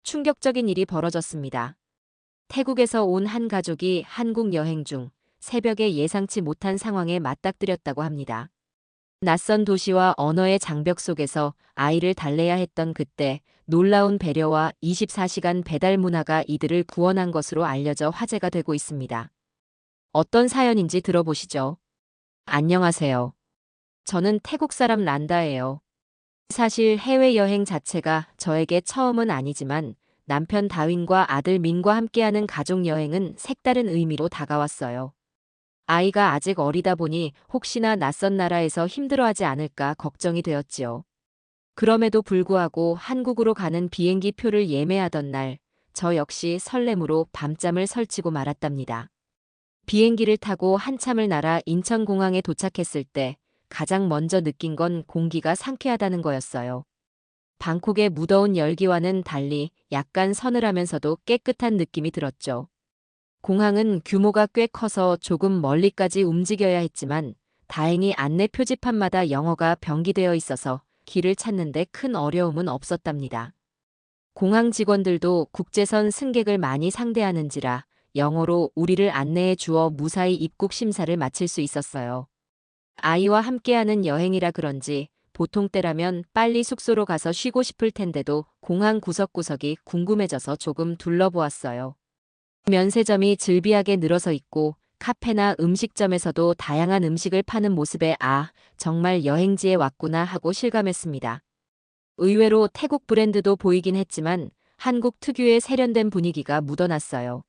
충격적인 일이 벌어졌습니다. 태국에서 온 한 가족이 한국 여행 중 새벽에 예상치 못한 상황에 맞닥뜨렸다고 합니다. 낯선 도시와 언어의 장벽 속에서 아이를 달래야 했던 그때 놀라운 배려와 24시간 배달 문화가 이들을 구원한 것으로 알려져 화제가 되고 있습니다. 어떤 사연인지 들어보시죠. 안녕하세요. 저는 태국 사람 란다예요. 사실 해외여행 자체가 저에게 처음은 아니지만 남편 다윈과 아들 민과 함께하는 가족여행은 색다른 의미로 다가왔어요. 아이가 아직 어리다 보니 혹시나 낯선 나라에서 힘들어하지 않을까 걱정이 되었지요. 그럼에도 불구하고 한국으로 가는 비행기 표를 예매하던 날, 저 역시 설렘으로 밤잠을 설치고 말았답니다. 비행기를 타고 한참을 날아 인천공항에 도착했을 때 가장 먼저 느낀 건 공기가 상쾌하다는 거였어요. 방콕의 무더운 열기와는 달리 약간 서늘하면서도 깨끗한 느낌이 들었죠. 공항은 규모가 꽤 커서 조금 멀리까지 움직여야 했지만 다행히 안내 표지판마다 영어가 병기되어 있어서 길을 찾는데 큰 어려움은 없었답니다. 공항 직원들도 국제선 승객을 많이 상대하는지라 영어로 우리를 안내해 주어 무사히 입국 심사를 마칠 수 있었어요. 아이와 함께하는 여행이라 그런지 보통 때라면 빨리 숙소로 가서 쉬고 싶을 텐데도 공항 구석구석이 궁금해져서 조금 둘러보았어요. 면세점이 즐비하게 늘어서 있고 카페나 음식점에서도 다양한 음식을 파는 모습에 정말 여행지에 왔구나 하고 실감했습니다. 의외로 태국 브랜드도 보이긴 했지만 한국 특유의 세련된 분위기가 묻어났어요.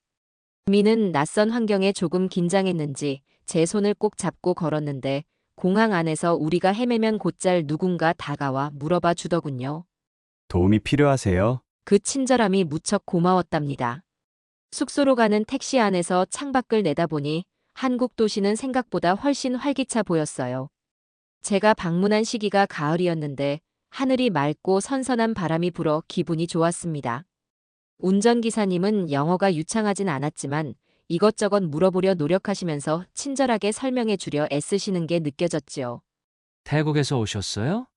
미는 낯선 환경에 조금 긴장했는지 제 손을 꼭 잡고 걸었는데 공항 안에서 우리가 헤매면 곧잘 누군가 다가와 물어봐 주더군요. 도움이 필요하세요? 그 친절함이 무척 고마웠답니다. 숙소로 가는 택시 안에서 창밖을 내다보니 한국 도시는 생각보다 훨씬 활기차 보였어요. 제가 방문한 시기가 가을이었는데 하늘이 맑고 선선한 바람이 불어 기분이 좋았습니다. 운전기사님은 영어가 유창하진 않았지만 이것저것 물어보려 노력하시면서 친절하게 설명해 주려 애쓰시는 게 느껴졌지요. 태국에서 오셨어요?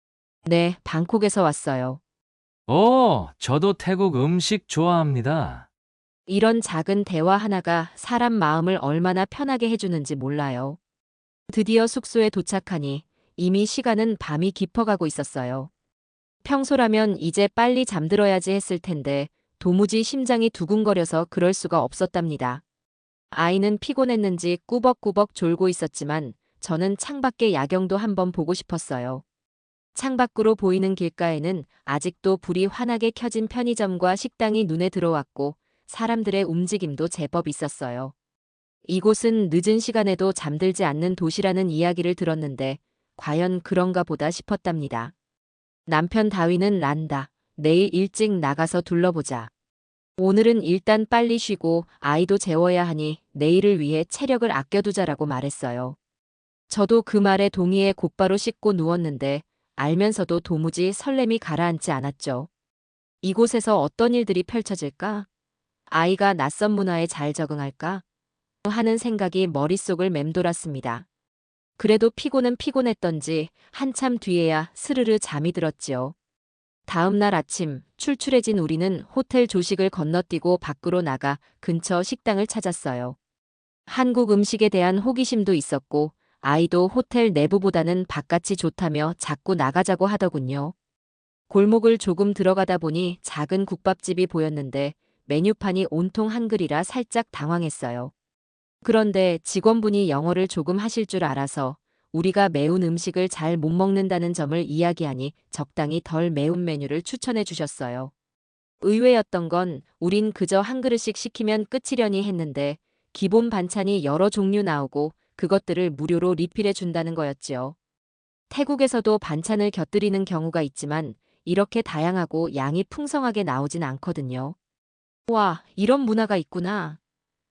네, 방콕에서 왔어요. 저도 태국 음식 좋아합니다. 이런 작은 대화 하나가 사람 마음을 얼마나 편하게 해주는지 몰라요. 드디어 숙소에 도착하니 이미 시간은 밤이 깊어가고 있었어요. 평소라면 이제 빨리 잠들어야지 했을 텐데 도무지 심장이 두근거려서 그럴 수가 없었답니다. 아이는 피곤했는지 꾸벅꾸벅 졸고 있었지만 저는 창밖의 야경도 한번 보고 싶었어요. 창밖으로 보이는 길가에는 아직도 불이 환하게 켜진 편의점과 식당이 눈에 들어왔고 사람들의 움직임도 제법 있었어요. 이곳은 늦은 시간에도 잠들지 않는 도시라는 이야기를 들었는데 과연 그런가 보다 싶었답니다. 남편 다위는 란다. 내일 일찍 나가서 둘러보자. 오늘은 일단 빨리 쉬고 아이도 재워야 하니 내일을 위해 체력을 아껴두자라고 말했어요. 저도 그 말에 동의해 곧바로 씻고 누웠는데 알면서도 도무지 설렘이 가라앉지 않았죠. 이곳에서 어떤 일들이 펼쳐질까? 아이가 낯선 문화에 잘 적응할까? 하는 생각이 머릿속을 맴돌았습니다. 그래도 피곤은 피곤했던지 한참 뒤에야 스르르 잠이 들었지요. 다음 날 아침 출출해진 우리는 호텔 조식을 건너뛰고 밖으로 나가 근처 식당을 찾았어요. 한국 음식에 대한 호기심도 있었고 아이도 호텔 내부보다는 바깥이 좋다며 자꾸 나가자고 하더군요. 골목을 조금 들어가다 보니 작은 국밥집이 보였는데 메뉴판이 온통 한글이라 살짝 당황했어요. 그런데 직원분이 영어를 조금 하실 줄 알아서 우리가 매운 음식을 잘 못 먹는다는 점을 이야기하니 적당히 덜 매운 메뉴를 추천해 주셨어요. 의외였던 건 우린 그저 한 그릇씩 시키면 끝이려니 했는데 기본 반찬이 여러 종류 나오고 그것들을 무료로 리필해 준다는 거였지요. 태국에서도 반찬을 곁들이는 경우가 있지만 이렇게 다양하고 양이 풍성하게 나오진 않거든요. 와, 이런 문화가 있구나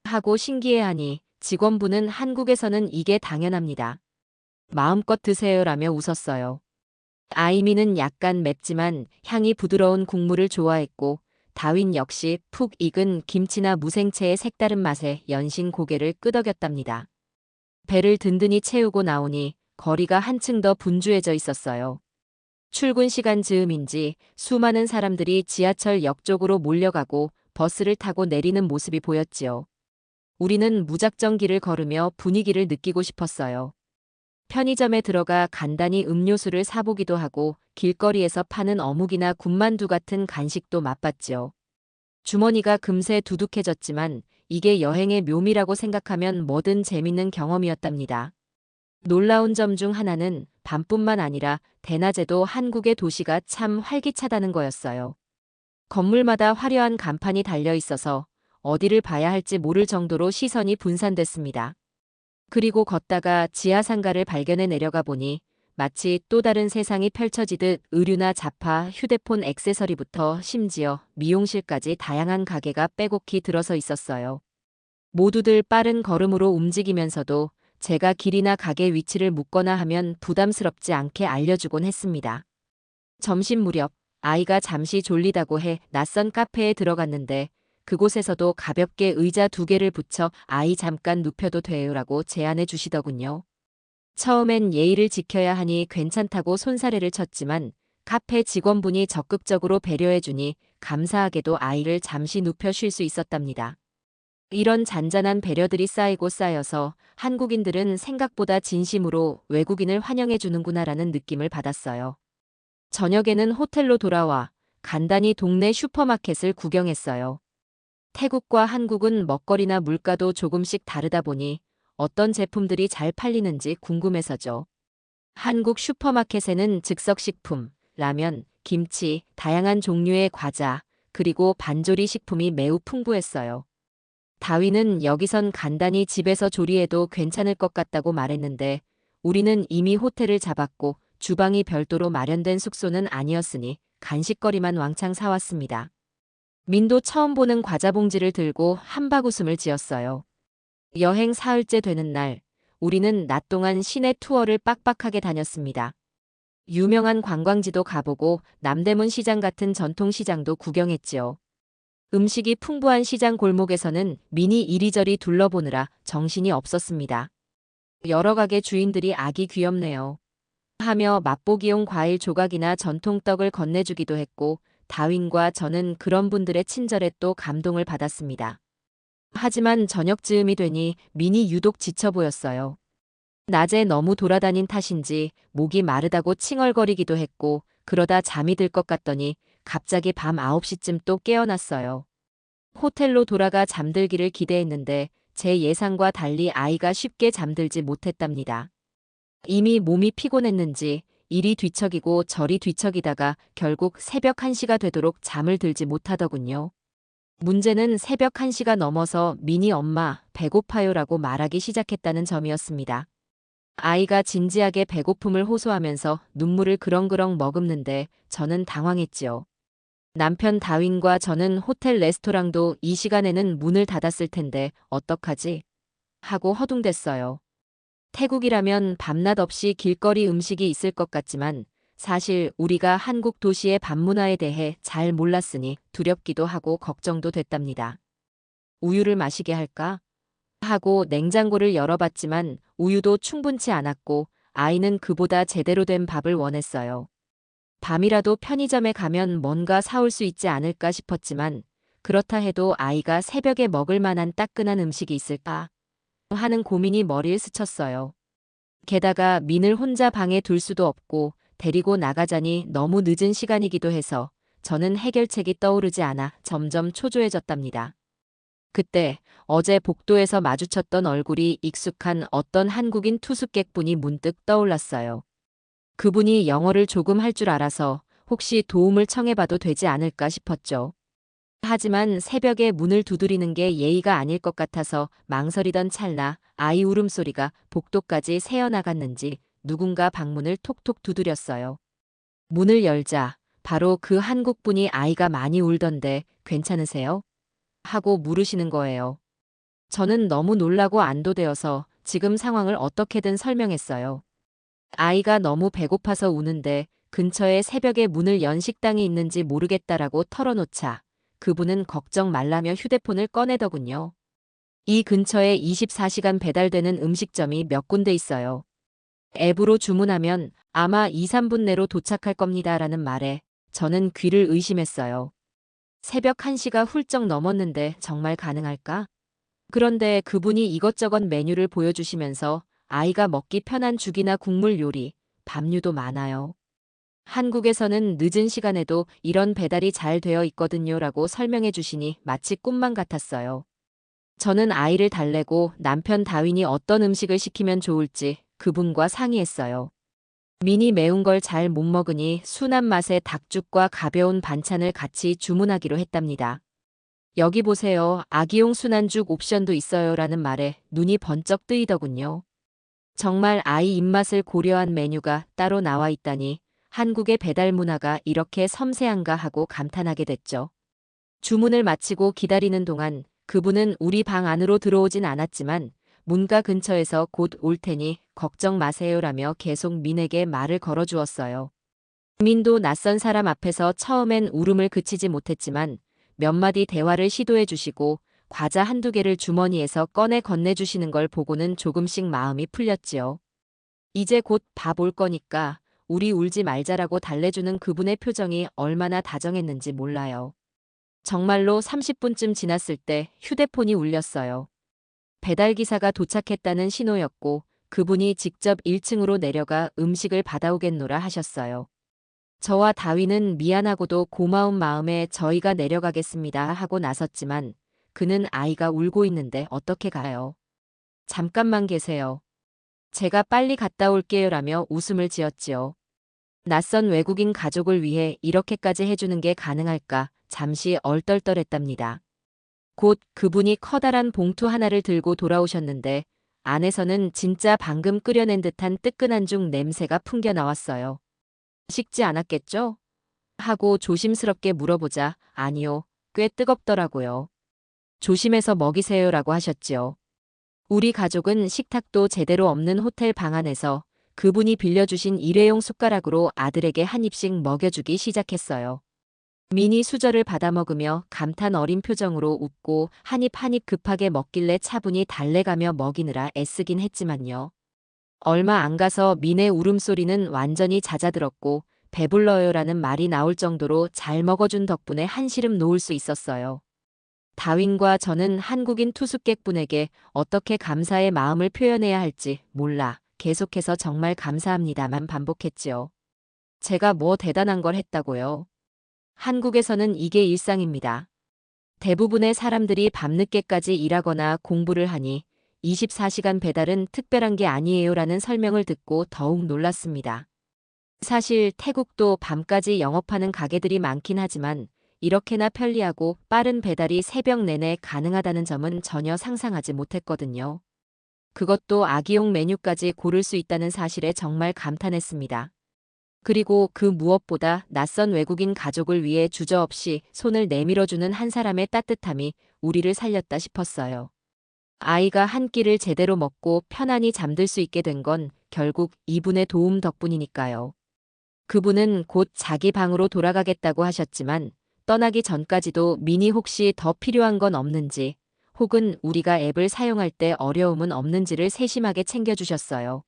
하고 신기해하니 직원분은 한국에서는 이게 당연합니다. 마음껏 드세요라며 웃었어요. 아이미는 약간 맵지만 향이 부드러운 국물을 좋아했고 다윈 역시 푹 익은 김치나 무생채의 색다른 맛에 연신 고개를 끄덕였답니다. 배를 든든히 채우고 나오니 거리가 한층 더 분주해져 있었어요. 출근 시간 즈음인지 수많은 사람들이 지하철역 쪽으로 몰려가고 버스를 타고 내리는 모습이 보였지요. 우리는 무작정 길을 걸으며 분위기를 느끼고 싶었어요. 편의점에 들어가 간단히 음료수를 사보기도 하고 길거리에서 파는 어묵이나 군만두 같은 간식도 맛봤지요. 주머니가 금세 두둑해졌지만 이게 여행의 묘미라고 생각하면 뭐든 재밌는 경험이었답니다. 놀라운 점 중 하나는 밤뿐만 아니라 대낮에도 한국의 도시가 참 활기차다는 거였어요. 건물마다 화려한 간판이 달려 있어서 어디를 봐야 할지 모를 정도로 시선이 분산됐습니다. 그리고 걷다가 지하상가를 발견해 내려가 보니 마치 또 다른 세상이 펼쳐지듯 의류나 잡화, 휴대폰 액세서리부터 심지어 미용실까지 다양한 가게가 빼곡히 들어서 있었어요. 모두들 빠른 걸음으로 움직이면서도 제가 길이나 가게 위치를 묻거나 하면 부담스럽지 않게 알려주곤 했습니다. 점심 무렵 아이가 잠시 졸리다고 해 낯선 카페에 들어갔는데 그곳에서도 가볍게 의자 2개를 붙여 아이 잠깐 눕혀도 돼요라고 제안해 주시더군요. 처음엔 예의를 지켜야 하니 괜찮다고 손사래를 쳤지만 카페 직원분이 적극적으로 배려해 주니 감사하게도 아이를 잠시 눕혀 쉴 수 있었답니다. 이런 잔잔한 배려들이 쌓이고 쌓여서 한국인들은 생각보다 진심으로 외국인을 환영해 주는구나라는 느낌을 받았어요. 저녁에는 호텔로 돌아와 간단히 동네 슈퍼마켓을 구경했어요. 태국과 한국은 먹거리나 물가도 조금씩 다르다 보니 어떤 제품들이 잘 팔리는지 궁금해서죠. 한국 슈퍼마켓에는 즉석식품, 라면, 김치, 다양한 종류의 과자, 그리고 반조리 식품이 매우 풍부했어요. 다윈은 여기선 간단히 집에서 조리해도 괜찮을 것 같다고 말했는데 우리는 이미 호텔을 잡았고 주방이 별도로 마련된 숙소는 아니었으니 간식거리만 왕창 사왔습니다. 민도 처음 보는 과자 봉지를 들고 한바구음을 지었어요. 여행 사흘째 되는 날, 우리는 낮 동안 시내 투어를 빡빡하게 다녔습니다. 유명한 관광지도 가보고 남대문 시장 같은 전통시장도 구경했지요. 음식이 풍부한 시장 골목에서는 미니 이리저리 둘러보느라 정신이 없었습니다. 여러 가게 주인들이 아기 귀엽네요 하며 맛보기용 과일 조각이나 전통떡을 건네주기도 했고 다윈과 저는 그런 분들의 친절에 또 감동을 받았습니다. 하지만 저녁 즈음이 되니 민이 유독 지쳐 보였어요. 낮에 너무 돌아다닌 탓인지 목이 마르다고 칭얼거리기도 했고 그러다 잠이 들 것 같더니 갑자기 밤 9시쯤 또 깨어났어요. 호텔로 돌아가 잠들기를 기대했는데 제 예상과 달리 아이가 쉽게 잠들지 못했답니다. 이미 몸이 피곤했는지 이리 뒤척이고 저리 뒤척이다가 결국 새벽 1시가 되도록 잠을 들지 못하더군요. 문제는 새벽 1시가 넘어서 민이 엄마 배고파요라고 말하기 시작했다는 점이었습니다. 아이가 진지하게 배고픔을 호소하면서 눈물을 그렁그렁 머금는데 저는 당황했지요. 남편 다윈과 저는 호텔 레스토랑도 이 시간에는 문을 닫았을 텐데 어떡하지? 하고 허둥댔어요. 태국이라면 밤낮 없이 길거리 음식이 있을 것 같지만 사실 우리가 한국 도시의 밤문화에 대해 잘 몰랐으니 두렵기도 하고 걱정도 됐답니다. 우유를 마시게 할까? 하고 냉장고를 열어봤지만 우유도 충분치 않았고 아이는 그보다 제대로 된 밥을 원했어요. 밤이라도 편의점에 가면 뭔가 사올 수 있지 않을까 싶었지만 그렇다 해도 아이가 새벽에 먹을 만한 따끈한 음식이 있을까 하는 고민이 머리를 스쳤어요. 게다가 민을 혼자 방에 둘 수도 없고 데리고 나가자니 너무 늦은 시간이기도 해서 저는 해결책이 떠오르지 않아 점점 초조해졌답니다. 그때 어제 복도에서 마주쳤던 얼굴이 익숙한 어떤 한국인 투숙객분이 문득 떠올랐어요. 그분이 영어를 조금 할 줄 알아서 혹시 도움을 청해봐도 되지 않을까 싶었죠. 하지만 새벽에 문을 두드리는 게 예의가 아닐 것 같아서 망설이던 찰나 아이 울음소리가 복도까지 새어나갔는지 누군가 방문을 톡톡 두드렸어요. 문을 열자 바로 그 한국분이 아이가 많이 울던데 괜찮으세요? 하고 물으시는 거예요. 저는 너무 놀라고 안도되어서 지금 상황을 어떻게든 설명했어요. 아이가 너무 배고파서 우는데 근처에 새벽에 문을 연 식당이 있는지 모르겠다라고 털어놓자 그분은 걱정 말라며 휴대폰을 꺼내더군요. 이 근처에 24시간 배달되는 음식점이 몇 군데 있어요. 앱으로 주문하면 아마 2, 3분 내로 도착할 겁니다라는 말에 저는 귀를 의심했어요. 새벽 1시가 훌쩍 넘었는데 정말 가능할까? 그런데 그분이 이것저것 메뉴를 보여주시면서 아이가 먹기 편한 죽이나 국물 요리, 밥류도 많아요. 한국에서는 늦은 시간에도 이런 배달이 잘 되어 있거든요라고 설명해 주시니 마치 꿈만 같았어요. 저는 아이를 달래고 남편 다윈이 어떤 음식을 시키면 좋을지 그분과 상의했어요. 미니 매운 걸 잘 못 먹으니 순한 맛의 닭죽과 가벼운 반찬을 같이 주문하기로 했답니다. 여기 보세요. 아기용 순한죽 옵션도 있어요라는 말에 눈이 번쩍 뜨이더군요. 정말 아이 입맛을 고려한 메뉴가 따로 나와 있다니 한국의 배달 문화가 이렇게 섬세한가 하고 감탄하게 됐죠. 주문을 마치고 기다리는 동안 그분은 우리 방 안으로 들어오진 않았지만 문가 근처에서 곧 올 테니 걱정 마세요라며 계속 민에게 말을 걸어주었어요. 민도 낯선 사람 앞에서 처음엔 울음을 그치지 못했지만 몇 마디 대화를 시도해 주시고 과자 한두 개를 주머니에서 꺼내 건네주시는 걸 보고는 조금씩 마음이 풀렸지요. 이제 곧 밥 올 거니까 우리 울지 말자라고 달래주는 그분의 표정이 얼마나 다정했는지 몰라요. 정말로 30분쯤 지났을 때 휴대폰이 울렸어요. 배달기사가 도착했다는 신호였고 그분이 직접 1층으로 내려가 음식을 받아오겠노라 하셨어요. 저와 다윈은 미안하고도 고마운 마음에 저희가 내려가겠습니다 하고 나섰지만 그는 아이가 울고 있는데 어떻게 가요? 잠깐만 계세요. 제가 빨리 갔다 올게요라며 웃음을 지었지요. 낯선 외국인 가족을 위해 이렇게까지 해주는 게 가능할까 잠시 얼떨떨했답니다. 곧 그분이 커다란 봉투 하나를 들고 돌아오셨는데 안에서는 진짜 방금 끓여낸 듯한 뜨끈한 죽 냄새가 풍겨 나왔어요. 식지 않았겠죠? 하고 조심스럽게 물어보자 아니요, 꽤 뜨겁더라고요. 조심해서 먹이세요라고 하셨지요. 우리 가족은 식탁도 제대로 없는 호텔 방 안에서 그분이 빌려주신 일회용 숟가락으로 아들에게 한 입씩 먹여주기 시작했어요. 민이 수저를 받아먹으며 감탄 어린 표정으로 웃고 한 입 한 입 급하게 먹길래 차분히 달래가며 먹이느라 애쓰긴 했지만요. 얼마 안 가서 민의 울음소리는 완전히 잦아들었고 배불러요라는 말이 나올 정도로 잘 먹어준 덕분에 한시름 놓을 수 있었어요. 다윈과 저는 한국인 투숙객분에게 어떻게 감사의 마음을 표현해야 할지 몰라 계속해서 정말 감사합니다만 반복했지요. 제가 뭐 대단한 걸 했다고요? 한국에서는 이게 일상입니다. 대부분의 사람들이 밤늦게까지 일하거나 공부를 하니 24시간 배달은 특별한 게 아니에요라는 설명을 듣고 더욱 놀랐습니다. 사실 태국도 밤까지 영업하는 가게들이 많긴 하지만 이렇게나 편리하고 빠른 배달이 새벽 내내 가능하다는 점은 전혀 상상하지 못했거든요. 그것도 아기용 메뉴까지 고를 수 있다는 사실에 정말 감탄했습니다. 그리고 그 무엇보다 낯선 외국인 가족을 위해 주저없이 손을 내밀어주는 한 사람의 따뜻함이 우리를 살렸다 싶었어요. 아이가 한 끼를 제대로 먹고 편안히 잠들 수 있게 된 건 결국 이분의 도움 덕분이니까요. 그분은 곧 자기 방으로 돌아가겠다고 하셨지만 떠나기 전까지도 민이 혹시 더 필요한 건 없는지 혹은 우리가 앱을 사용할 때 어려움은 없는지를 세심하게 챙겨주셨어요.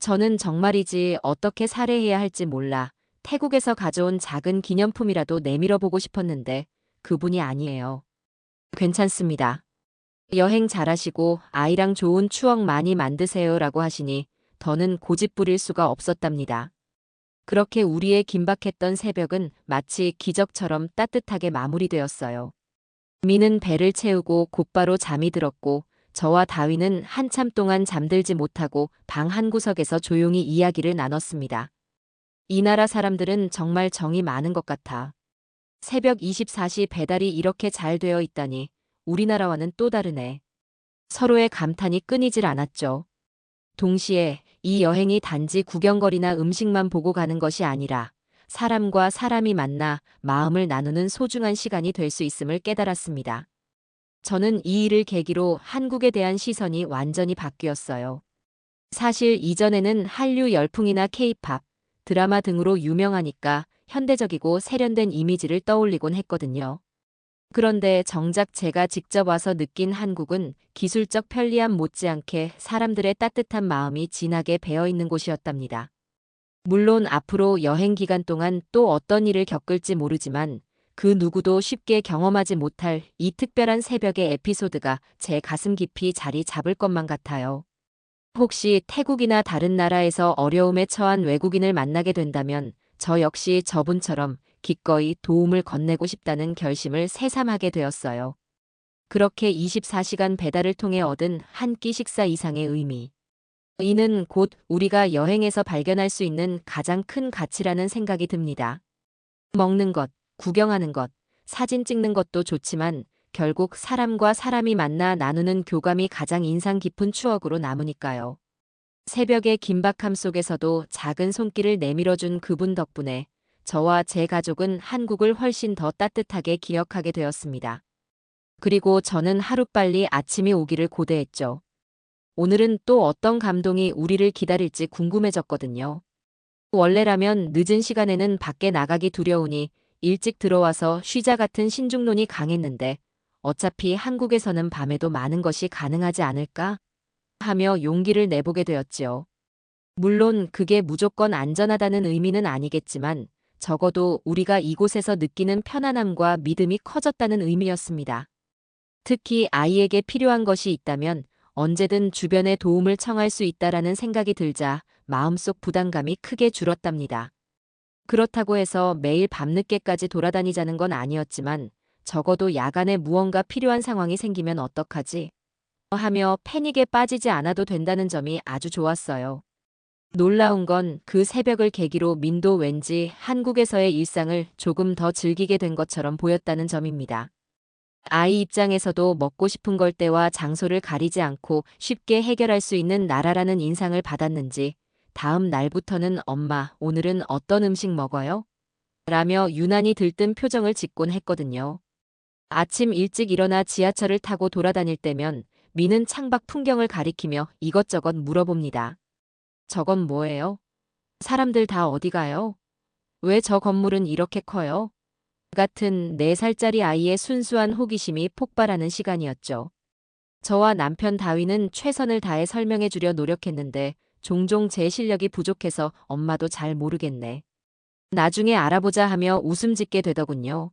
저는 정말이지 어떻게 살해해야 할지 몰라 태국에서 가져온 작은 기념품이라도 내밀어 보고 싶었는데 그분이 아니에요. 괜찮습니다. 여행 잘하시고 아이랑 좋은 추억 많이 만드세요라고 하시니 더는 고집 부릴 수가 없었답니다. 그렇게 우리의 긴박했던 새벽은 마치 기적처럼 따뜻하게 마무리되었어요. 미는 배를 채우고 곧바로 잠이 들었고 저와 다윈은 한참 동안 잠들지 못하고 방 한 구석에서 조용히 이야기를 나눴습니다. 이 나라 사람들은 정말 정이 많은 것 같아. 새벽 24시 배달이 이렇게 잘 되어 있다니 우리나라와는 또 다르네. 서로의 감탄이 끊이질 않았죠. 동시에 이 여행이 단지 구경거리나 음식만 보고 가는 것이 아니라 사람과 사람이 만나 마음을 나누는 소중한 시간이 될 수 있음을 깨달았습니다. 저는 이 일을 계기로 한국에 대한 시선이 완전히 바뀌었어요. 사실 이전에는 한류 열풍이나 케이팝, 드라마 등으로 유명하니까 현대적이고 세련된 이미지를 떠올리곤 했거든요. 그런데 정작 제가 직접 와서 느낀 한국은 기술적 편리함 못지않게 사람들의 따뜻한 마음이 진하게 배어 있는 곳이었답니다. 물론 앞으로 여행 기간 동안 또 어떤 일을 겪을지 모르지만 그 누구도 쉽게 경험하지 못할 이 특별한 새벽의 에피소드가 제 가슴 깊이 자리 잡을 것만 같아요. 혹시 태국이나 다른 나라에서 어려움에 처한 외국인을 만나게 된다면 저 역시 저분처럼 기꺼이 도움을 건네고 싶다는 결심을 새삼하게 되었어요. 그렇게 24시간 배달을 통해 얻은 한 끼 식사 이상의 의미. 이는 곧 우리가 여행에서 발견할 수 있는 가장 큰 가치라는 생각이 듭니다. 먹는 것, 구경하는 것, 사진 찍는 것도 좋지만 결국 사람과 사람이 만나 나누는 교감이 가장 인상 깊은 추억으로 남으니까요. 새벽의 긴박함 속에서도 작은 손길을 내밀어준 그분 덕분에 저와 제 가족은 한국을 훨씬 더 따뜻하게 기억하게 되었습니다. 그리고 저는 하루빨리 아침이 오기를 고대했죠. 오늘은 또 어떤 감동이 우리를 기다릴지 궁금해졌거든요. 원래라면 늦은 시간에는 밖에 나가기 두려우니 일찍 들어와서 쉬자 같은 신중론이 강했는데 어차피 한국에서는 밤에도 많은 것이 가능하지 않을까 하며 용기를 내보게 되었지요. 물론 그게 무조건 안전하다는 의미는 아니겠지만 적어도 우리가 이곳에서 느끼는 편안함과 믿음이 커졌다는 의미였습니다. 특히 아이에게 필요한 것이 있다면 언제든 주변에 도움을 청할 수 있다라는 생각이 들자 마음속 부담감이 크게 줄었답니다. 그렇다고 해서 매일 밤늦게까지 돌아다니자는 건 아니었지만 적어도 야간에 무언가 필요한 상황이 생기면 어떡하지? 하며 패닉에 빠지지 않아도 된다는 점이 아주 좋았어요. 놀라운 건 그 새벽을 계기로 민도 왠지 한국에서의 일상을 조금 더 즐기게 된 것처럼 보였다는 점입니다. 아이 입장에서도 먹고 싶은 걸 때와 장소를 가리지 않고 쉽게 해결할 수 있는 나라라는 인상을 받았는지 다음 날부터는 엄마, 오늘은 어떤 음식 먹어요? 라며 유난히 들뜬 표정을 짓곤 했거든요. 아침 일찍 일어나 지하철을 타고 돌아다닐 때면 미는 창밖 풍경을 가리키며 이것저것 물어봅니다. 저건 뭐예요? 사람들 다 어디 가요? 왜 저 건물은 이렇게 커요? 같은 4살짜리 아이의 순수한 호기심이 폭발하는 시간이었죠. 저와 남편 다윈은 최선을 다해 설명해 주려 노력했는데 종종 제 실력이 부족해서 엄마도 잘 모르겠네. 나중에 알아보자 하며 웃음 짓게 되더군요.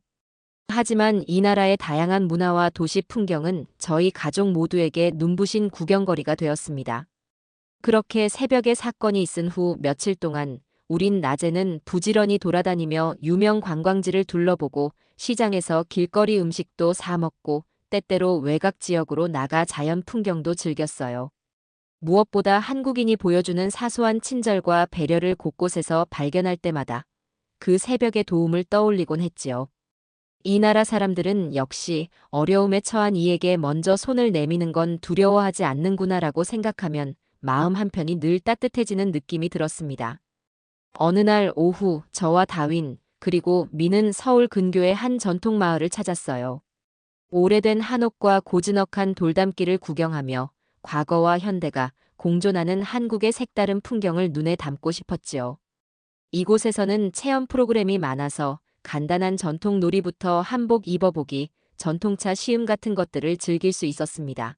하지만 이 나라의 다양한 문화와 도시 풍경은 저희 가족 모두에게 눈부신 구경거리가 되었습니다. 그렇게 새벽에 사건이 있은 후 며칠 동안 우린 낮에는 부지런히 돌아다니며 유명 관광지를 둘러보고 시장에서 길거리 음식도 사 먹고 때때로 외곽 지역으로 나가 자연 풍경도 즐겼어요. 무엇보다 한국인이 보여주는 사소한 친절과 배려를 곳곳에서 발견할 때마다 그 새벽의 도움을 떠올리곤 했지요. 이 나라 사람들은 역시 어려움에 처한 이에게 먼저 손을 내미는 건 두려워하지 않는구나라고 생각하면 마음 한편이 늘 따뜻해지는 느낌이 들었습니다. 어느 날 오후 저와 다윈 그리고 미는 서울 근교의 한 전통 마을을 찾았어요. 오래된 한옥과 고즈넉한 돌담길을 구경하며 과거와 현대가 공존하는 한국의 색다른 풍경을 눈에 담고 싶었지요. 이곳에서는 체험 프로그램이 많아서 간단한 전통 놀이부터 한복 입어보기, 전통차 시음 같은 것들을 즐길 수 있었습니다.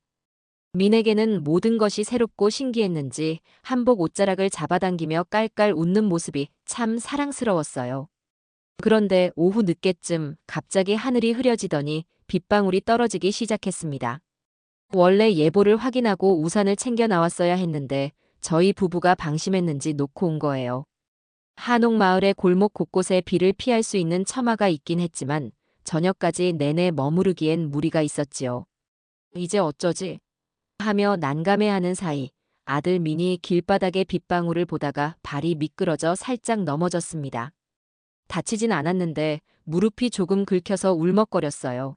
민에게는 모든 것이 새롭고 신기했는지 한복 옷자락을 잡아당기며 깔깔 웃는 모습이 참 사랑스러웠어요. 그런데 오후 늦게쯤 갑자기 하늘이 흐려지더니 빗방울이 떨어지기 시작했습니다. 원래 예보를 확인하고 우산을 챙겨 나왔어야 했는데 저희 부부가 방심했는지 놓고 온 거예요. 한옥 마을의 골목 곳곳에 비를 피할 수 있는 처마가 있긴 했지만 저녁까지 내내 머무르기엔 무리가 있었지요. 이제 어쩌지? 하며 난감해하는 사이 아들 민이 길바닥의 빗방울을 보다가 발이 미끄러져 살짝 넘어졌습니다. 다치진 않았는데 무릎이 조금 긁혀서 울먹거렸어요.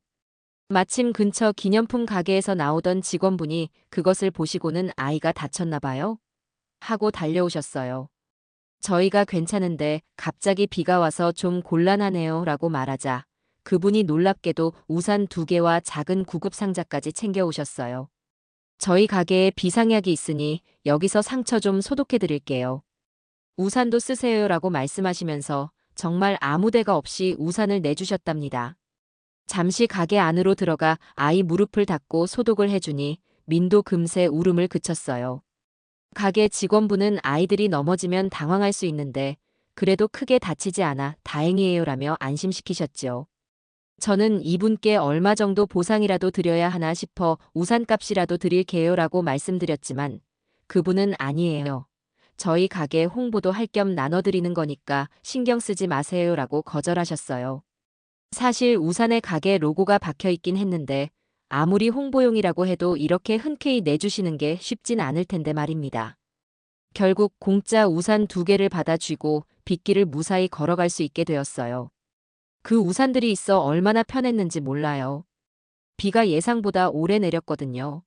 마침 근처 기념품 가게에서 나오던 직원분이 그것을 보시고는 아이가 다쳤나 봐요? 하고 달려오셨어요. 저희가 괜찮은데 갑자기 비가 와서 좀 곤란하네요 라고 말하자 그분이 놀랍게도 우산 2개와 작은 구급상자까지 챙겨오셨어요. 저희 가게에 비상약이 있으니 여기서 상처 좀 소독해 드릴게요. 우산도 쓰세요 라고 말씀하시면서 정말 아무 데가 없이 우산을 내주셨답니다. 잠시 가게 안으로 들어가 아이 무릎을 닦고 소독을 해주니 민도 금세 울음을 그쳤어요. 가게 직원분은 아이들이 넘어지면 당황할 수 있는데 그래도 크게 다치지 않아 다행이에요라며 안심시키셨지요. 저는 이분께 얼마 정도 보상이라도 드려야 하나 싶어 우산값이라도 드릴게요라고 말씀드렸지만 그분은 아니에요. 저희 가게 홍보도 할 겸 나눠드리는 거니까 신경 쓰지 마세요라고 거절하셨어요. 사실 우산에 가게 로고가 박혀 있긴 했는데 아무리 홍보용이라고 해도 이렇게 흔쾌히 내주시는 게 쉽진 않을 텐데 말입니다. 결국 공짜 우산 2개를 받아 쥐고 빗길을 무사히 걸어갈 수 있게 되었어요. 그 우산들이 있어 얼마나 편했는지 몰라요. 비가 예상보다 오래 내렸거든요.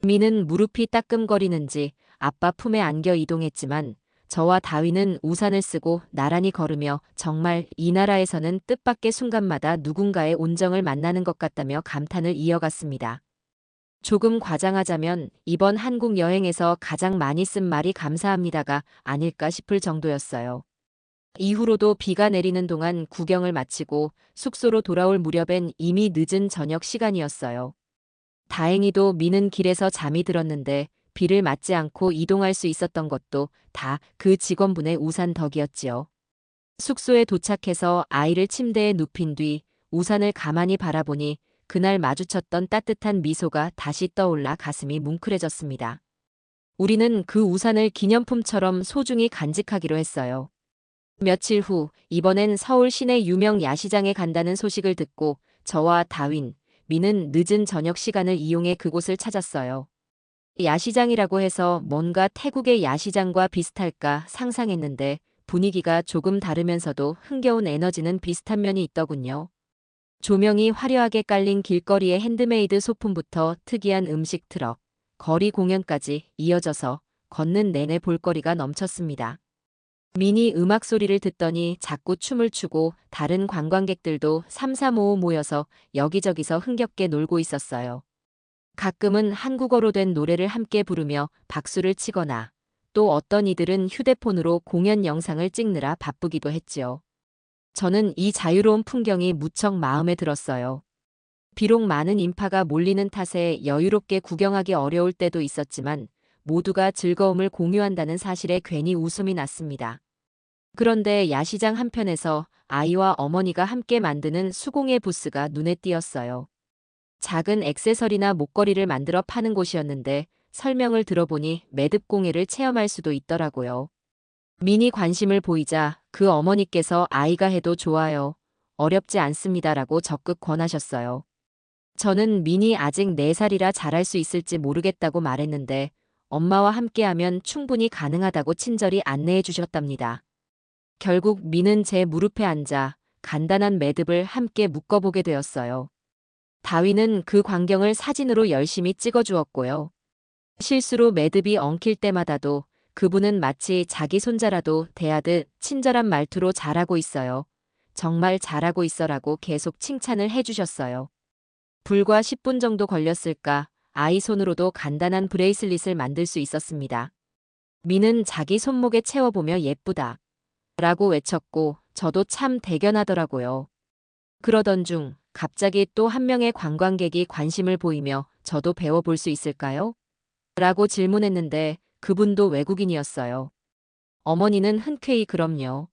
미는 무릎이 따끔거리는지 아빠 품에 안겨 이동했지만 저와 다위는 우산을 쓰고 나란히 걸으며 정말 이 나라에서는 뜻밖의 순간마다 누군가의 온정을 만나는 것 같다며 감탄을 이어갔습니다. 조금 과장하자면 이번 한국 여행에서 가장 많이 쓴 말이 감사합니다가 아닐까 싶을 정도였어요. 이후로도 비가 내리는 동안 구경을 마치고 숙소로 돌아올 무렵엔 이미 늦은 저녁 시간이었어요. 다행히도 미는 길에서 잠이 들었는데 비를 맞지 않고 이동할 수 있었던 것도 다 그 직원분의 우산 덕이었지요. 숙소에 도착해서 아이를 침대에 눕힌 뒤 우산을 가만히 바라보니 그날 마주쳤던 따뜻한 미소가 다시 떠올라 가슴이 뭉클해졌습니다. 우리는 그 우산을 기념품처럼 소중히 간직하기로 했어요. 며칠 후 이번엔 서울 시내 유명 야시장에 간다는 소식을 듣고 저와 다윈, 미는 늦은 저녁 시간을 이용해 그곳을 찾았어요. 야시장이라고 해서 뭔가 태국의 야시장과 비슷할까 상상했는데 분위기가 조금 다르면서도 흥겨운 에너지는 비슷한 면이 있더군요. 조명이 화려하게 깔린 길거리의 핸드메이드 소품부터 특이한 음식 트럭, 거리 공연까지 이어져서 걷는 내내 볼거리가 넘쳤습니다. 미니 음악 소리를 듣더니 자꾸 춤을 추고 다른 관광객들도 삼삼오오 모여서 여기저기서 흥겹게 놀고 있었어요. 가끔은 한국어로 된 노래를 함께 부르며 박수를 치거나 또 어떤 이들은 휴대폰으로 공연 영상을 찍느라 바쁘기도 했지요. 저는 이 자유로운 풍경이 무척 마음에 들었어요. 비록 많은 인파가 몰리는 탓에 여유롭게 구경하기 어려울 때도 있었지만 모두가 즐거움을 공유한다는 사실에 괜히 웃음이 났습니다. 그런데 야시장 한편에서 아이와 어머니가 함께 만드는 수공예 부스가 눈에 띄었어요. 작은 액세서리나 목걸이를 만들어 파는 곳이었는데 설명을 들어보니 매듭공예를 체험할 수도 있더라고요. 미니 관심을 보이자 그 어머니께서 아이가 해도 좋아요. 어렵지 않습니다라고 적극 권하셨어요. 저는 미니 아직 4살이라 잘할 수 있을지 모르겠다고 말했는데 엄마와 함께하면 충분히 가능하다고 친절히 안내해 주셨답니다. 결국 미는 제 무릎에 앉아 간단한 매듭을 함께 묶어보게 되었어요. 다위는 그 광경을 사진으로 열심히 찍어주었고요. 실수로 매듭이 엉킬 때마다도 그분은 마치 자기 손자라도 대하듯 친절한 말투로 잘하고 있어요. 정말 잘하고 있어라고 계속 칭찬을 해주셨어요. 불과 10분 정도 걸렸을까 아이 손으로도 간단한 브레이슬릿을 만들 수 있었습니다. 미는 자기 손목에 채워보며 예쁘다 라고 외쳤고 저도 참 대견하더라고요. 그러던 중 갑자기 또 한 명의 관광객이 관심을 보이며 저도 배워볼 수 있을까요? 라고 질문했는데 그분도 외국인이었어요. 어머니는 흔쾌히 그럼요.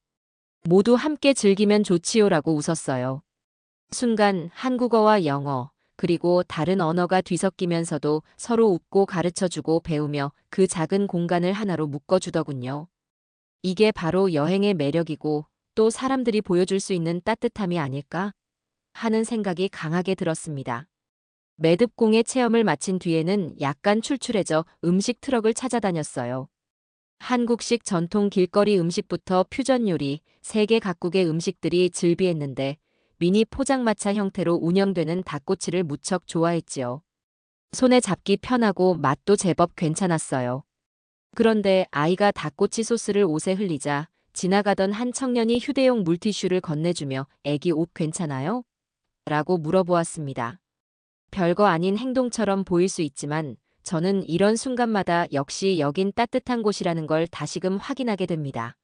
모두 함께 즐기면 좋지요라고 웃었어요. 순간 한국어와 영어, 그리고 다른 언어가 뒤섞이면서도 서로 웃고 가르쳐주고 배우며 그 작은 공간을 하나로 묶어주더군요. 이게 바로 여행의 매력이고 또 사람들이 보여줄 수 있는 따뜻함이 아닐까? 하는 생각이 강하게 들었습니다. 매듭공예 체험을 마친 뒤에는 약간 출출해져 음식 트럭을 찾아다녔어요. 한국식 전통 길거리 음식부터 퓨전 요리, 세계 각국의 음식들이 즐비했는데 미니 포장마차 형태로 운영되는 닭꼬치를 무척 좋아했지요. 손에 잡기 편하고 맛도 제법 괜찮았어요. 그런데 아이가 닭꼬치 소스를 옷에 흘리자 지나가던 한 청년이 휴대용 물티슈를 건네주며 애기 옷 괜찮아요? 라고 물어보았습니다. 별거 아닌 행동처럼 보일 수 있지만 저는 이런 순간마다 역시 여긴 따뜻한 곳이라는 걸 다시금 확인하게 됩니다.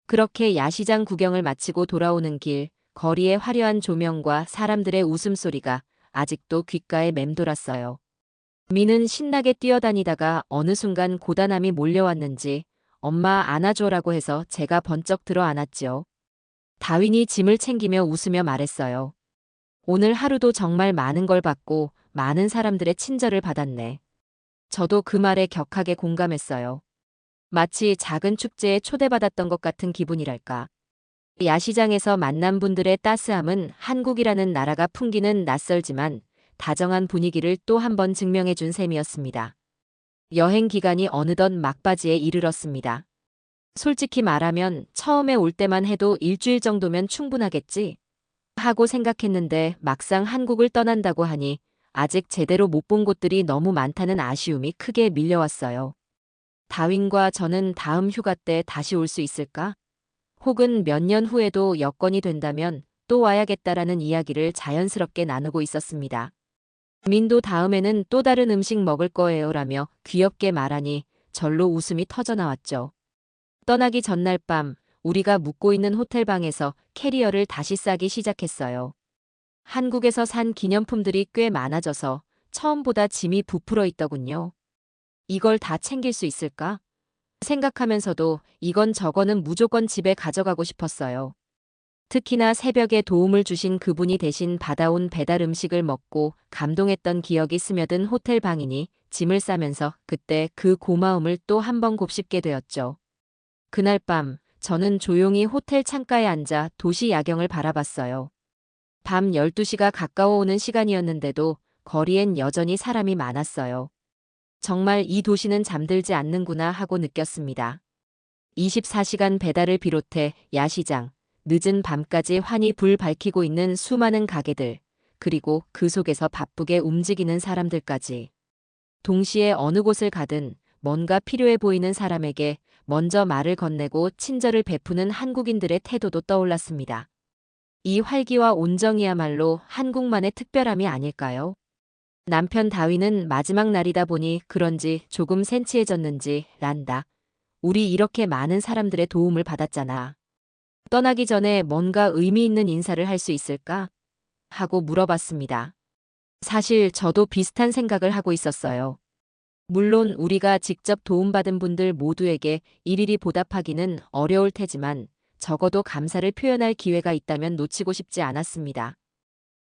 그렇게 야시장 구경을 마치고 돌아오는 길, 거리의 화려한 조명과 사람들의 웃음소리가 아직도 귓가에 맴돌았어요. 민은 신나게 뛰어다니다가 어느 순간 고단함이 몰려왔는지 엄마 안아줘라고 해서 제가 번쩍 들어 안았지요. 다윈이 짐을 챙기며 웃으며 말했어요. 오늘 하루도 정말 많은 걸 받고 많은 사람들의 친절을 받았네. 저도 그 말에 격하게 공감했어요. 마치 작은 축제에 초대받았던 것 같은 기분이랄까. 야시장에서 만난 분들의 따스함은 한국이라는 나라가 풍기는 낯설지만 다정한 분위기를 또 한 번 증명해 준 셈이었습니다. 여행 기간이 어느덧 막바지에 이르렀습니다. 솔직히 말하면 처음에 올 때만 해도 일주일 정도면 충분하겠지 하고 생각했는데 막상 한국을 떠난다고 하니 아직 제대로 못 본 곳들이 너무 많다는 아쉬움이 크게 밀려왔어요. 다윈과 저는 다음 휴가 때 다시 올 수 있을까? 혹은 몇 년 후에도 여건이 된다면 또 와야겠다라는 이야기를 자연스럽게 나누고 있었습니다. 민도 다음에는 또 다른 음식 먹을 거예요 라며 귀엽게 말하니 절로 웃음이 터져나왔죠. 떠나기 전날 밤 우리가 묵고 있는 호텔방에서 캐리어를 다시 싸기 시작했어요. 한국에서 산 기념품들이 꽤 많아져서 처음보다 짐이 부풀어 있더군요. 이걸 다 챙길 수 있을까? 생각하면서도 이건 저거는 무조건 집에 가져가고 싶었어요. 특히나 새벽에 도움을 주신 그분이 대신 받아온 배달 음식을 먹고 감동했던 기억이 스며든 호텔 방이니 짐을 싸면서 그때 그 고마움을 또 한 번 곱씹게 되었죠. 그날 밤 저는 조용히 호텔 창가에 앉아 도시 야경을 바라봤어요. 밤 12시가 가까워오는 시간이었는데도 거리엔 여전히 사람이 많았어요. 정말 이 도시는 잠들지 않는구나 하고 느꼈습니다. 24시간 배달을 비롯해 야시장, 늦은 밤까지 환히 불 밝히고 있는 수많은 가게들, 그리고 그 속에서 바쁘게 움직이는 사람들까지. 동시에 어느 곳을 가든 뭔가 필요해 보이는 사람에게 먼저 말을 건네고 친절을 베푸는 한국인들의 태도도 떠올랐습니다. 이 활기와 온정이야말로 한국만의 특별함이 아닐까요? 남편 다윈은 마지막 날이다 보니 그런지 조금 센치해졌는지 란다. 우리 이렇게 많은 사람들의 도움을 받았잖아. 떠나기 전에 뭔가 의미 있는 인사를 할 수 있을까? 하고 물어봤습니다. 사실 저도 비슷한 생각을 하고 있었어요. 물론 우리가 직접 도움받은 분들 모두에게 일일이 보답하기는 어려울 테지만 적어도 감사를 표현할 기회가 있다면 놓치고 싶지 않았습니다.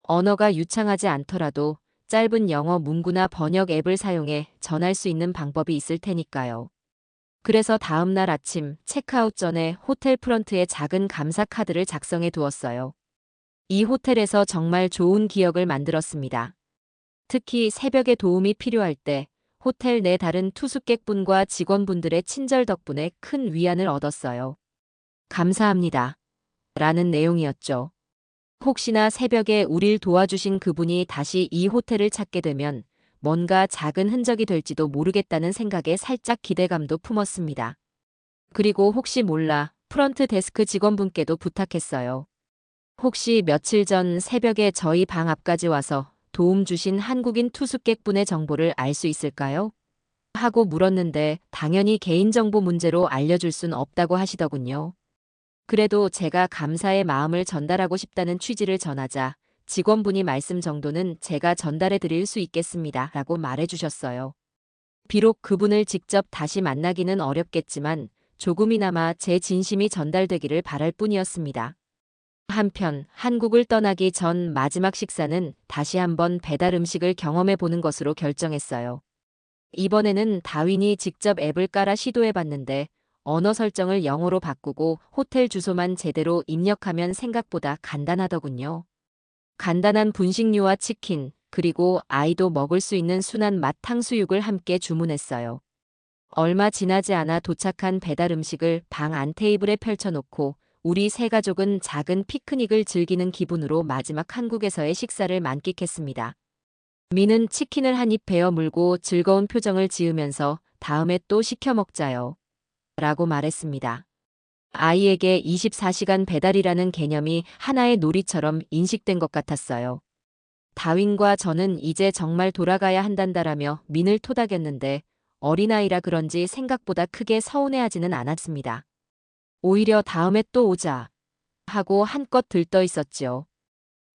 언어가 유창하지 않더라도 짧은 영어 문구나 번역 앱을 사용해 전할 수 있는 방법이 있을 테니까요. 그래서 다음 날 아침 체크아웃 전에 호텔 프런트에 작은 감사 카드를 작성해 두었어요. 이 호텔에서 정말 좋은 기억을 만들었습니다. 특히 새벽에 도움이 필요할 때 호텔 내 다른 투숙객분과 직원분들의 친절 덕분에 큰 위안을 얻었어요. 감사합니다. 라는 내용이었죠. 혹시나 새벽에 우릴 도와주신 그분이 다시 이 호텔을 찾게 되면 뭔가 작은 흔적이 될지도 모르겠다는 생각에 살짝 기대감도 품었습니다. 그리고 혹시 몰라 프런트 데스크 직원분께도 부탁했어요. 혹시 며칠 전 새벽에 저희 방 앞까지 와서 도움 주신 한국인 투숙객분의 정보를 알 수 있을까요? 하고 물었는데 당연히 개인정보 문제로 알려줄 순 없다고 하시더군요. 그래도 제가 감사의 마음을 전달하고 싶다는 취지를 전하자 직원분이 말씀 정도는 제가 전달해 드릴 수 있겠습니다. 라고 말해 주셨어요. 비록 그분을 직접 다시 만나기는 어렵겠지만 조금이나마 제 진심이 전달되기를 바랄 뿐이었습니다. 한편 한국을 떠나기 전 마지막 식사는 다시 한번 배달 음식을 경험해 보는 것으로 결정했어요. 이번에는 다윈이 직접 앱을 깔아 시도해 봤는데 언어 설정을 영어로 바꾸고 호텔 주소만 제대로 입력하면 생각보다 간단하더군요. 간단한 분식류와 치킨, 그리고 아이도 먹을 수 있는 순한 맛 탕수육을 함께 주문했어요. 얼마 지나지 않아 도착한 배달 음식을 방 안 테이블에 펼쳐놓고 우리 세 가족은 작은 피크닉을 즐기는 기분으로 마지막 한국에서의 식사를 만끽했습니다. 미는 치킨을 한 입 베어 물고 즐거운 표정을 지으면서 다음에 또 시켜 먹자요. 라고 말했습니다. 아이에게 24시간 배달이라는 개념이 하나의 놀이처럼 인식된 것 같았어요. 다윈과 저는 이제 정말 돌아가야 한단다라며 민을 토닥였는데 어린아이라 그런지 생각보다 크게 서운해하지는 않았습니다. 오히려 다음에 또 오자 하고 한껏 들떠 있었지요.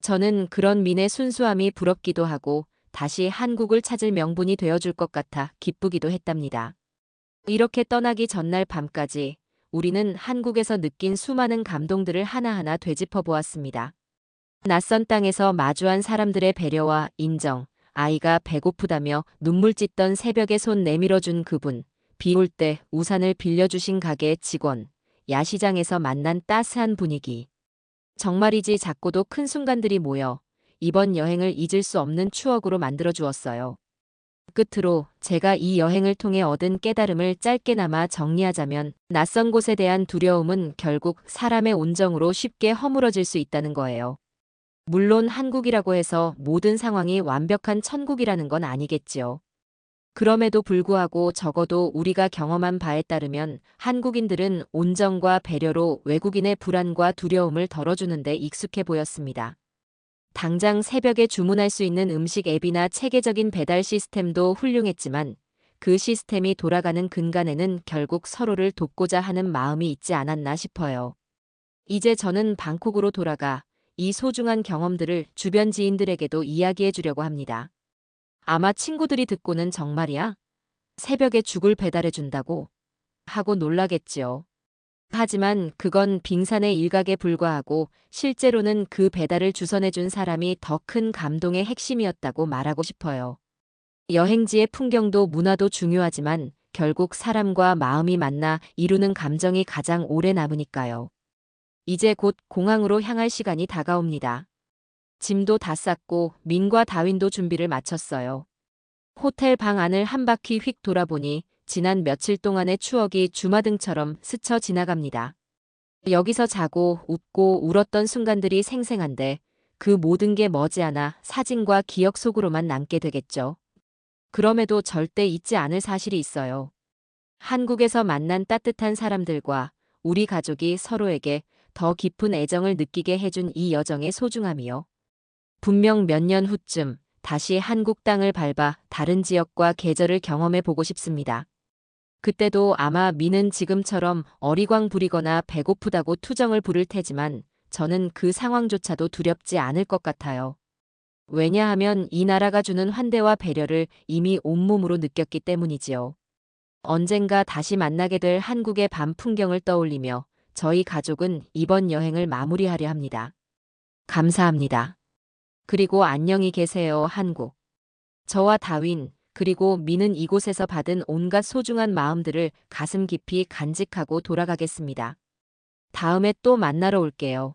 저는 그런 민의 순수함이 부럽기도 하고 다시 한국을 찾을 명분이 되어줄 것 같아 기쁘기도 했답니다. 이렇게 떠나기 전날 밤까지 우리는 한국에서 느낀 수많은 감동들을 하나하나 되짚어 보았습니다. 낯선 땅에서 마주한 사람들의 배려와 인정, 아이가 배고프다며 눈물 찢던 새벽에 손 내밀어준 그분, 비 올 때 우산을 빌려주신 가게 직원, 야시장에서 만난 따스한 분위기. 정말이지 작고도 큰 순간들이 모여 이번 여행을 잊을 수 없는 추억으로 만들어 주었어요. 끝으로 제가 이 여행을 통해 얻은 깨달음을 짧게나마 정리하자면 낯선 곳에 대한 두려움은 결국 사람의 온정으로 쉽게 허물어질 수 있다는 거예요. 물론 한국이라고 해서 모든 상황이 완벽한 천국이라는 건 아니겠지요. 그럼에도 불구하고 적어도 우리가 경험한 바에 따르면 한국인들은 온정과 배려로 외국인의 불안과 두려움을 덜어주는 데 익숙해 보였습니다. 당장 새벽에 주문할 수 있는 음식 앱이나 체계적인 배달 시스템도 훌륭했지만 그 시스템이 돌아가는 근간에는 결국 서로를 돕고자 하는 마음이 있지 않았나 싶어요. 이제 저는 방콕으로 돌아가 이 소중한 경험들을 주변 지인들에게도 이야기해 주려고 합니다. 아마 친구들이 듣고는 정말이야? 새벽에 죽을 배달해 준다고? 하고 놀라겠지요. 하지만 그건 빙산의 일각에 불과하고 실제로는 그 배달을 주선해 준 사람이 더 큰 감동의 핵심이었다고 말하고 싶어요. 여행지의 풍경도 문화도 중요하지만 결국 사람과 마음이 만나 이루는 감정이 가장 오래 남으니까요. 이제 곧 공항으로 향할 시간이 다가옵니다. 짐도 다 쌌고 민과 다윈도 준비를 마쳤어요. 호텔 방 안을 한 바퀴 휙 돌아보니 지난 며칠 동안의 추억이 주마등처럼 스쳐 지나갑니다. 여기서 자고 웃고 울었던 순간들이 생생한데 그 모든 게 머지않아 사진과 기억 속으로만 남게 되겠죠. 그럼에도 절대 잊지 않을 사실이 있어요. 한국에서 만난 따뜻한 사람들과 우리 가족이 서로에게 더 깊은 애정을 느끼게 해준 이 여정의 소중함이요. 분명 몇 년 후쯤 다시 한국 땅을 밟아 다른 지역과 계절을 경험해 보고 싶습니다. 그때도 아마 미는 지금처럼 어리광 부리거나 배고프다고 투정을 부를 테지만 저는 그 상황조차도 두렵지 않을 것 같아요. 왜냐하면 이 나라가 주는 환대와 배려를 이미 온몸으로 느꼈기 때문이지요. 언젠가 다시 만나게 될 한국의 밤 풍경을 떠올리며 저희 가족은 이번 여행을 마무리하려 합니다. 감사합니다. 그리고 안녕히 계세요, 한국. 저와 다윈, 그리고 미는 이곳에서 받은 온갖 소중한 마음들을 가슴 깊이 간직하고 돌아가겠습니다. 다음에 또 만나러 올게요.